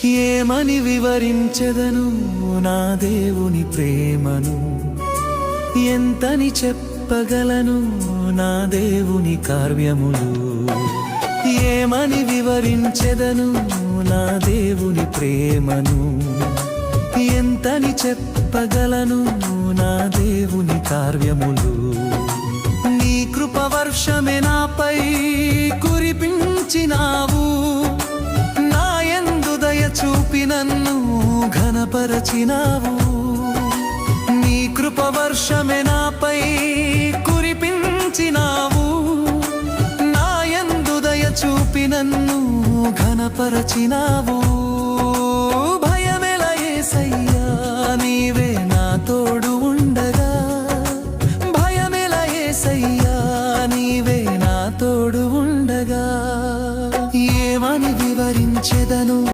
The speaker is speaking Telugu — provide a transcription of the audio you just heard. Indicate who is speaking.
Speaker 1: ఏమని వివరించెదను నా దేవుని ప్రేమను, ఎంతని చెప్పగలను నా దేవుని కార్యములు. ఏమని వివరించెదను నా దేవుని ప్రేమను, ఎంతని చెప్పగలను నా దేవుని కార్యములు. నీ కృప వర్షమే నాపై కురిపించినావు, నా యందు దయ చూపి నన్ను ఘనపరచినావు. నీ కృప వర్షమే నాపై కురిపించినావు, నా యందు దయ చూపి నన్ను ఘనపరచినావు.